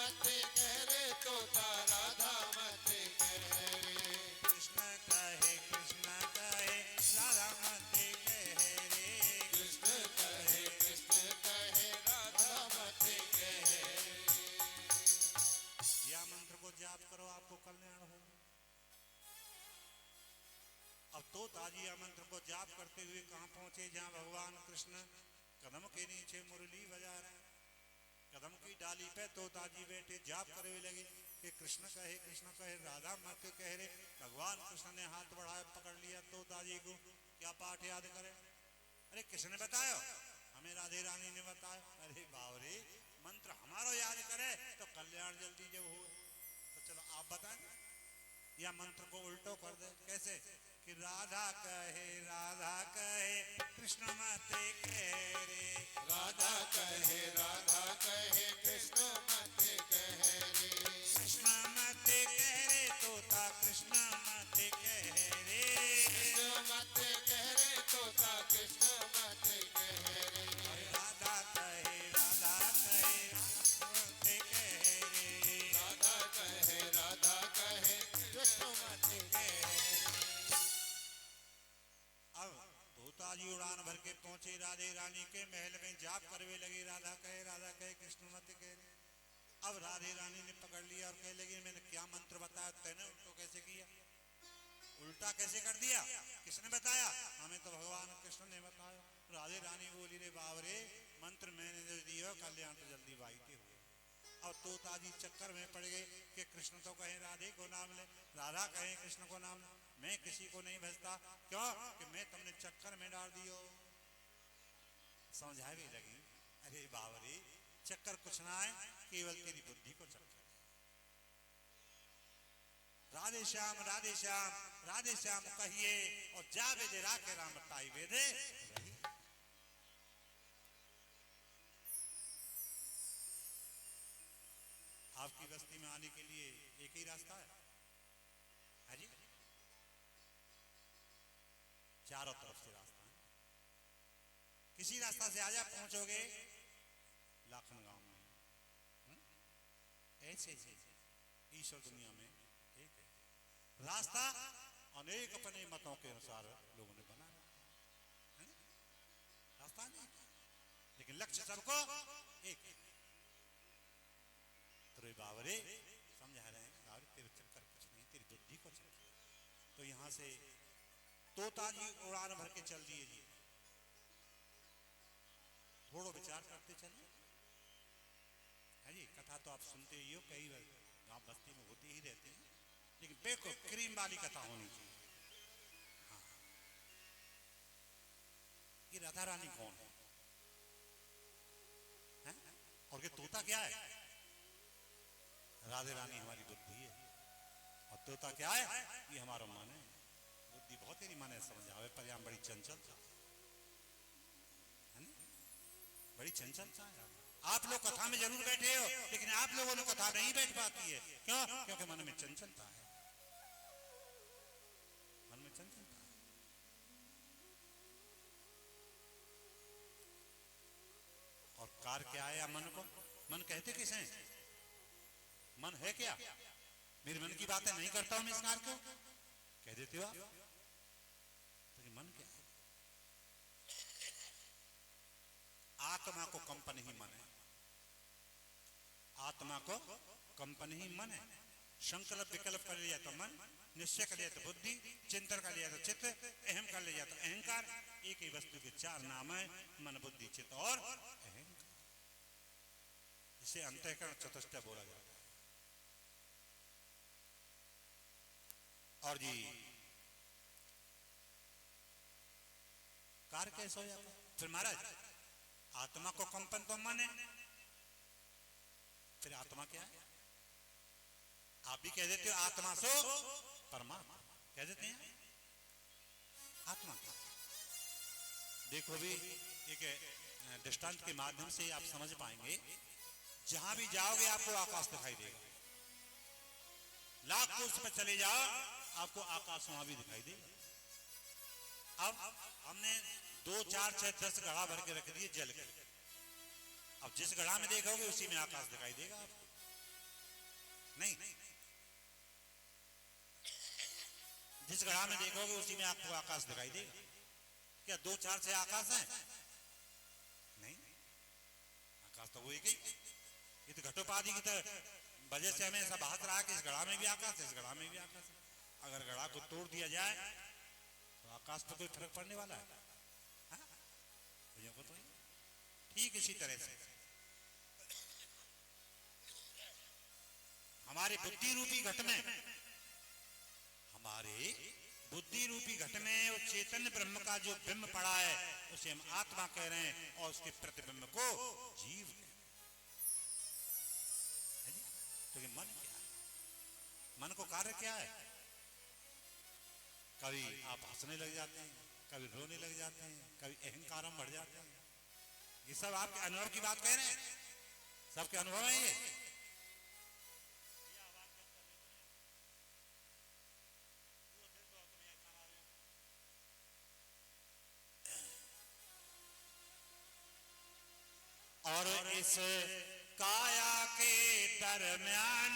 मत कह रे तोता राधा मत कह रे। कृष्ण कहे राधा मत कह रे। कृष्ण कहे राधा मत कह रे। या मंत्र को जाप करो आपको कल्याण हो। अब तोताजी या मंत्र को जाप करते हुए कहां पहुंचे? जहां भगवान कृष्ण कदम के नीचे मुरली बजा रहे हैं। कदम की डाली पे तोताजी बैठे जाप करे लगे कि कृष्ण कहे राधा मत कह रे। भगवान कृष्ण ने हाथ बढ़ाया, पकड़ लिया तोताजी को। क्या पाठ याद करे? अरे किसने बताया? हमें राधे रानी ने बताया। अरे बावरे, मंत्र हमारो याद करे तो कल्याण जल्दी जब हो। तो चलो आप बताएं, या मंत्र को उल्टो कर दे। कैसे? कि राधा कहे कृष्ण मत कह रे। राधा कहे कृष्ण मत कह रे। कृष्ण मत कह रे तोता कृष्ण मत कह रे। कृष्ण मत कह रे तोता कृष्ण मत कह रे। राधा कहे मत कह रे। राधा कहे कृष्ण मत कह रे। अब तोताजी उड़ान भर के पहुंचे राधे रानी के महल में। जाप करवे लगे, राधा कहे कृष्ण मत कह रे। अब राधे रानी ने पकड़ लिया और कह लगी मैंने क्या मंत्र बताया, तैने उल्टो कैसे किया? उल्टा कैसे कर दिया? किसने बताया? हमें तो भगवान कृष्ण ने बताया। राधे रानी बोली रे बावरे, मंत्र मैंने जो दिया कल्याण तो जल्दी बाईटे हुए। अब तोताजी चक्कर में पड़ गए कि कृष्ण तो कहे राधे को नाम ले, राधा कहे कृष्ण को नाम ले, मैं किसी को नहीं भेजता। क्यों? कि मैं तुमने चक्कर में डाल दियो। समझा भी लगी। अरे बावरे, चक्कर कुछ ना है, केवल तेरी बुद्धि को चक्कर। राधे श्याम कहिए और जा वेदे राखे राम ताई वेदे रही। आपकी बस्ती में आने के लिए एक ही रास्ता है जी, चारों तरफ से रास्ता है। किसी रास्ता से आजा पहुंचोगे लाखन गांव में। ऐसे ईश्वर दुनिया में एक है रास्ता, अनेक अपने मतों के अनुसार लोगों ने बना रास्ता नहीं, लेकिन लक्ष्य सबको एक है। तो बावरे समझा रहे हैं, बावरे तेरे चक्कर कुछ नहीं, तेरी बुद्धि को चक्कर। तो यहां से तोताजी उड़ान भर के चल दिए जी। थोड़ा विचार करते चले है जी। कथा तो आप सुनते ही हो, कई बार गांव बस्ती में होती ही रहती है, लेकिन बिल्कुल क्रीम वाली कथा होनी चाहिए। हाँ, ये राधा रानी कौन है? और ये तोता क्या है? राधे रानी हमारी बुद्धि है और तोता क्या है? ये हमारा मन है। बुद्धि बहुत तेरी मन है, समझ आवे, पर यहाँ बड़ी चंचलता है ना, बड़ी चंचलता है। आप लोग कथा में जरूर बैठे हो, लेकिन आप लोगों ने कथा नहीं बैठ पाती है। क्यों? क्योंकि मन में चंचलता है, मन में चंचलता है। और कार क्या है? मन को मन कहते किसे हैं? मन है क्या? मेरे मन की बातें नहीं करता हूं मैं इस कार को, कह देते हो आप। तो ये मन क्या है? आत्मा को कंपन ही मन है, आत्मा को कंपन ही मन है। संकल्प विकल्प कर लिया तो मन, निश्चय कर लिया तो बुद्धि, चिंतन कर लिया तो चित्त, अहम कर लिया तो अहंकार। एक ही वस्तु के चार नाम है, मन बुद्धि चित्त और अहंकार। इसे अंतःकरण चतुष्टय बोला जाता है। और जी कार्य कैसे हो जाता? फिर महाराज आत्मा को कंपन तो मन है, फिर आत्मा क्या है? आप भी कह देते हो आत्मा सो परमात्मा, कह देते हैं आत्मा क्या? देखो भी एक दृष्टांत के माध्यम से आप समझ पाएंगे। जहां भी जाओगे आपको आकाश दिखाई देगा, लाख कोस पर चले जाओ आपको आकाश वहां भी दिखाई देगा। अब हमने 2, 4, 6, 10 घड़ा भर के रख दिए जल के। अब जिस घड़ा में देखोगे उसी में आकाश दिखाई देगा आपको। नहीं, जिस घड़ा में देखोगे उसी में आपको आकाश दिखाई देगा। क्या 2-4 से आकाश है? नहीं, आकाश तो वो एक ही। ये तो घटोपाधि की तरह वजह से हमें ऐसा भास रहा है कि इस घड़ा में भी आकाश है, इस घड़ा में भी आकाश है। अगर घड़ा को तोड़ दिया जाए तो आकाश पर कोई फर्क पड़ने वाला है? को तो ठीक इसी तरह से हमारे बुद्धि रूपी घट में, हमारे बुद्धि रूपी घट में वो चैतन्य ब्रह्म का जो बिंब पड़ा है उसे हम आत्मा कह रहे हैं और उसके प्रतिबिंब को जीव कह रहे हैं। तो ये मन क्या है? मन को कार्य क्या है? कभी आप हंसने लग जाते हैं, कभी रोने लग जाते हैं, कभी अहंकार में बढ़ जाते हैं। ये सब आपके अनुभव की बात कह रहे हैं, सबके अनुभव है ये। और इस काया के दरम्यान